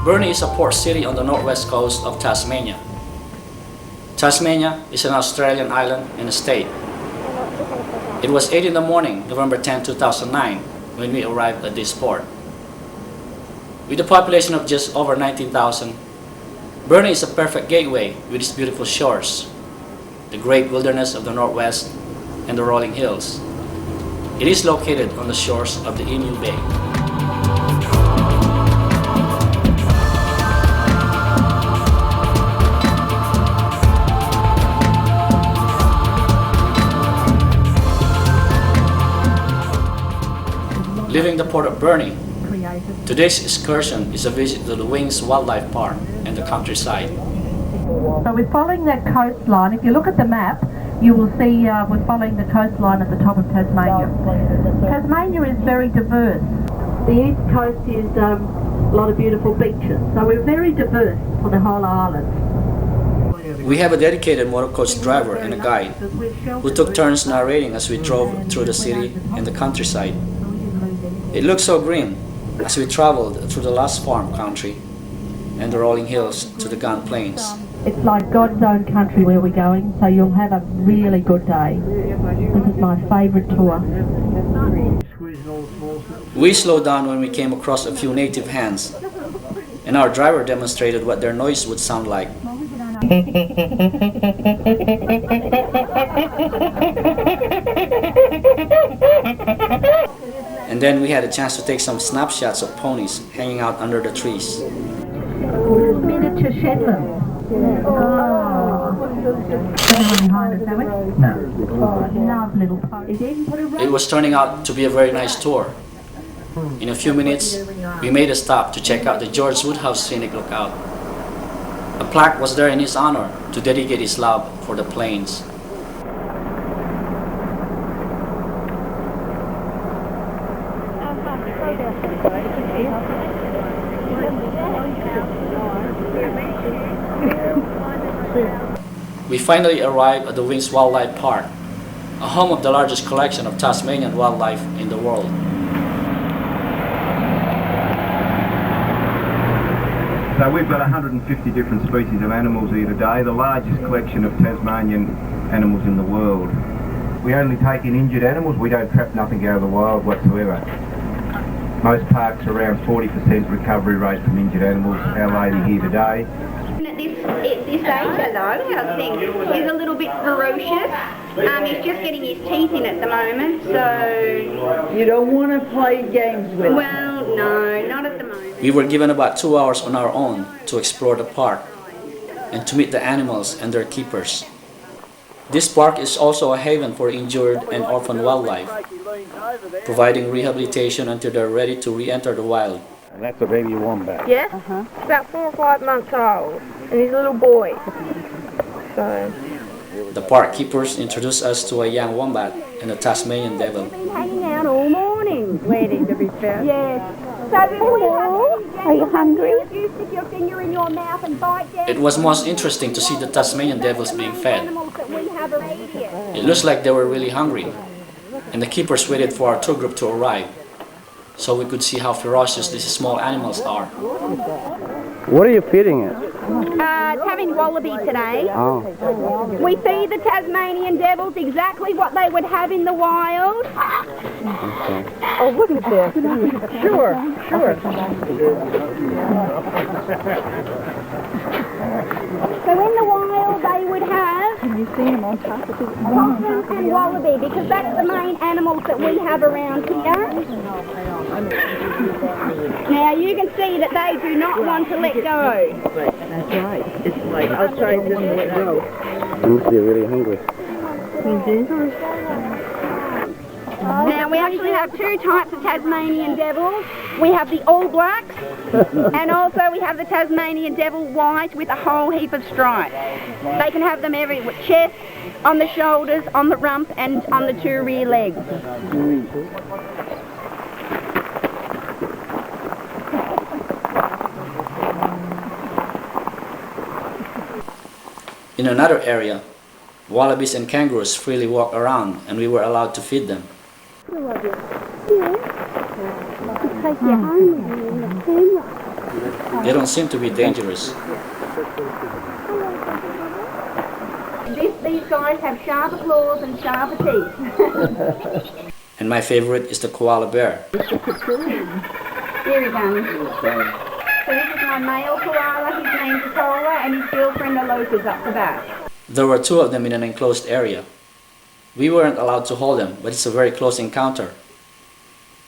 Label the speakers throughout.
Speaker 1: Burnie is a port city on the northwest coast of Tasmania. Tasmania is an Australian island and a state. It was 8 in the morning, November 10, 2009, when we arrived at this port. With a population of just over 19,000, Burnie is a perfect gateway with its beautiful shores, the great wilderness of the northwest, and the rolling hills. It is located on the shores of the Emu Bay. Leaving the port of Burnie, today's excursion is a visit to the Wings Wildlife Park and the countryside.
Speaker 2: So we're following that coastline. If you look at the map, you will see we're following the coastline at the top of Tasmania. Tasmania is very diverse. The east coast is a lot of beautiful beaches, so we're very diverse for the whole island.
Speaker 1: We have a dedicated motorcoach driver and a guide who took turns narrating as we drove through the city and the countryside. It looked so green as we traveled through the lush farm country and the rolling hills to the Gun Plains.
Speaker 2: It's like God's own country where we're going, so you'll have a really good day. This is my favourite tour.
Speaker 1: We slowed down when we came across a few native hens, and our driver demonstrated what their noise would sound like. And then we had a chance to take some snapshots of ponies hanging out under the trees.
Speaker 2: Miniature Shetland.
Speaker 1: It was turning out to be a very nice tour. In a few minutes, we made a stop to check out the George Woodhouse Scenic Lookout. A plaque was there in his honor to dedicate his love for the plains. We finally arrived at the Wings Wildlife Park, a home of the largest collection of Tasmanian wildlife in the world.
Speaker 3: So we've got 150 different species of animals here today, the largest collection of Tasmanian animals in the world. We only take in injured animals, we don't trap nothing out of the wild whatsoever. Most parks are around 40% recovery rate from injured animals. Our lady here today.
Speaker 4: At this age, hello, how's things? He's a little bit ferocious. He's just getting his teeth in at the moment, so...
Speaker 5: You don't want to play games with him?
Speaker 4: Well, no, not at the moment.
Speaker 1: We were given about 2 hours on our own to explore the park and to meet the animals and their keepers. This park is also a haven for injured and orphaned wildlife, providing rehabilitation until they're ready to re-enter the wild.
Speaker 3: And that's a baby wombat.
Speaker 6: Yeah, about 4 or 5 months old, and he's a little boy. So
Speaker 1: the park keepers introduced us to a young wombat and a Tasmanian Devil.
Speaker 4: Been hanging out all morning.
Speaker 6: waiting to be fed.
Speaker 4: Yes. So are you hungry? You stick your finger in your mouth and bite down.
Speaker 1: It was most interesting to see the Tasmanian Devils being fed. It looks like they were really hungry, and the keepers waited for our tour group to arrive, so we could see how ferocious these small animals are.
Speaker 7: What are you feeding it?
Speaker 4: It's having wallaby today.
Speaker 7: Oh.
Speaker 4: We feed the Tasmanian Devils exactly what they would have in the wild.
Speaker 7: Okay.
Speaker 6: Oh, look at this. Sure.
Speaker 4: So in the wild they would have possum and wallaby, because that's the main animals that we have around here. Now you can see that they do not want to let go.
Speaker 5: That's right. It's like outside them to let go.
Speaker 7: They must be really hungry.
Speaker 4: Now we actually have 2 types of Tasmanian Devils. We have the All Blacks, and also we have the Tasmanian Devil White with a whole heap of stripes. They can have them everywhere: chest, on the shoulders, on the rump, and on the 2 rear legs.
Speaker 1: In another area, wallabies and kangaroos freely walk around, and we were allowed to feed them.
Speaker 4: Take your home in the camera.
Speaker 1: They don't seem to be dangerous.
Speaker 4: These guys have sharper claws and sharper teeth.
Speaker 1: And my favorite is the koala bear.
Speaker 4: Here he comes. So this is my male koala, his name's Koala, and his girlfriend Aloka's up the back.
Speaker 1: There were two of them in an enclosed area. We weren't allowed to hold them, but it's a very close encounter.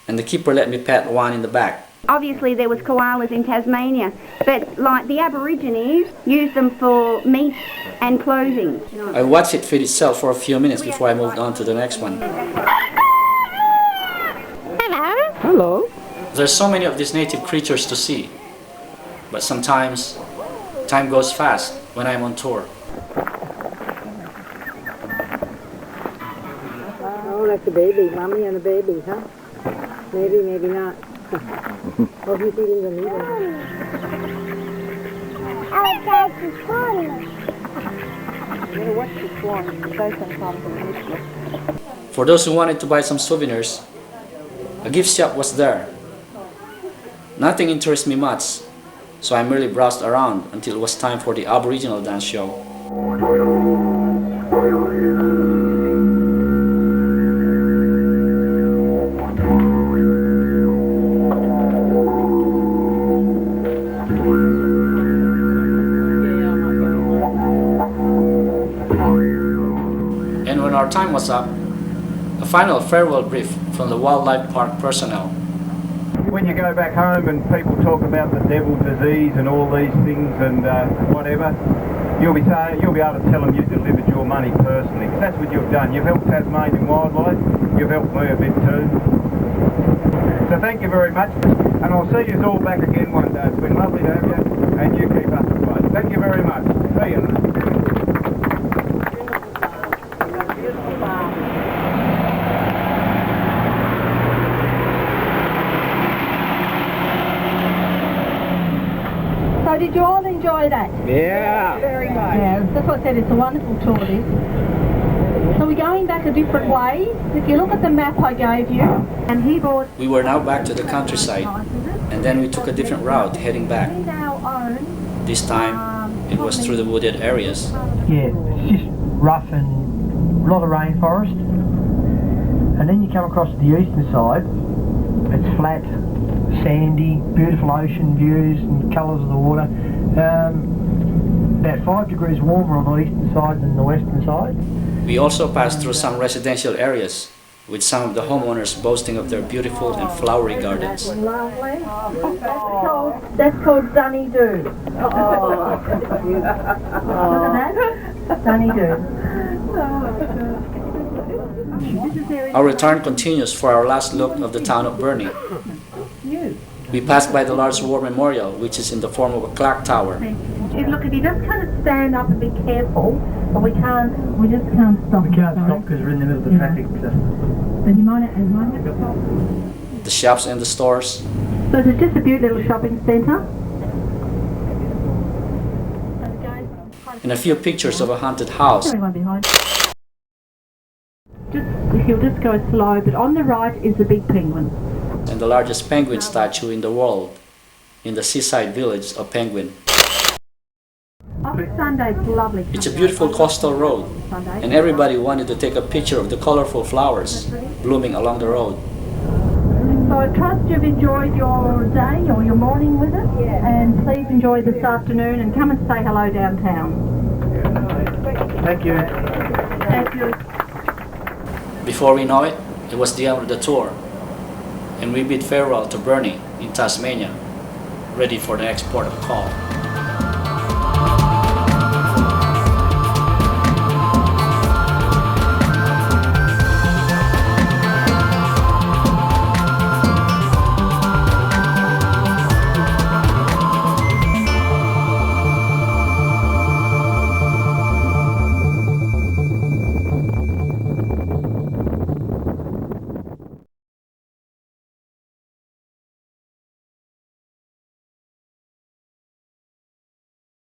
Speaker 1: And the keeper let me pet one in the back.
Speaker 4: Obviously there was koalas in Tasmania, but like the Aborigines used them for meat and clothing.
Speaker 1: I watched it feed itself for a few minutes before I moved on to the next one.
Speaker 4: Hello.
Speaker 5: Hello.
Speaker 1: There's so many of these native creatures to see. But sometimes, time goes fast when I'm on tour.
Speaker 5: Oh, that's a baby. Mommy and a baby, huh? Maybe, maybe not. Oh, he's eating the needle.
Speaker 1: For those who wanted to buy some souvenirs, a gift shop was there. Nothing interests me much, so I merely browsed around until it was time for the Aboriginal dance show. And when our time was up, a final farewell brief from the wildlife park personnel.
Speaker 3: When you go back home and people talk about the devil disease and all these things and whatever, you'll be able to tell them you delivered your money personally. 'Cause that's what you've done. You've helped Tasmanian wildlife. You've helped me a bit too. So thank you very much, and I'll see you all back again one day. It's been lovely to have you, and you keep up the fight. Thank you very much. See you.
Speaker 2: So did you all enjoy that?
Speaker 3: Yeah.
Speaker 2: Very much. Yeah, that's what I said, it's a wonderful tour this. So we're going back a different way. If you look at the map I gave you, and he bought...
Speaker 1: We were now back to the countryside, and then we took a different route heading back.
Speaker 2: We now own...
Speaker 1: This time, it was through the wooded areas.
Speaker 8: Yeah, it's just rough and a lot of rainforest. And then you come across to the eastern side, it's flat, sandy, beautiful ocean views and colours of the water. About 5 degrees warmer on the eastern side than the western side.
Speaker 1: We also passed through some residential areas, with some of the homeowners boasting of their beautiful and flowery gardens.
Speaker 2: Lovely. That's called Dunny Doo. Look at that. Dunny Doo.
Speaker 1: Our return continues for our last look of the town of Burnie. We passed by the large war memorial, which is in the form of a clock tower.
Speaker 2: Look, if you just kind of stand up and be careful, but we just can't stop.
Speaker 8: We can't stop because we're in the middle of the traffic. So.
Speaker 2: But you might have to stop.
Speaker 1: The shops and the stores.
Speaker 2: So it's just a beautiful little shopping centre.
Speaker 1: And a few pictures of a haunted house.
Speaker 2: Everyone behind. If you'll just go slow, but on the right is the big penguin.
Speaker 1: And the largest penguin statue in the world, in the seaside village of Penguin.
Speaker 2: On Sunday, it's lovely.
Speaker 1: It's a beautiful coastal road, and everybody wanted to take a picture of the colorful flowers blooming along the road.
Speaker 2: So I trust you've enjoyed your day or your morning with us, and please enjoy this afternoon and come and say hello downtown.
Speaker 8: Thank you.
Speaker 2: Thank you.
Speaker 1: Before we know it, it was the end of the tour, and we bid farewell to Burnie in Tasmania, ready for the next port of call.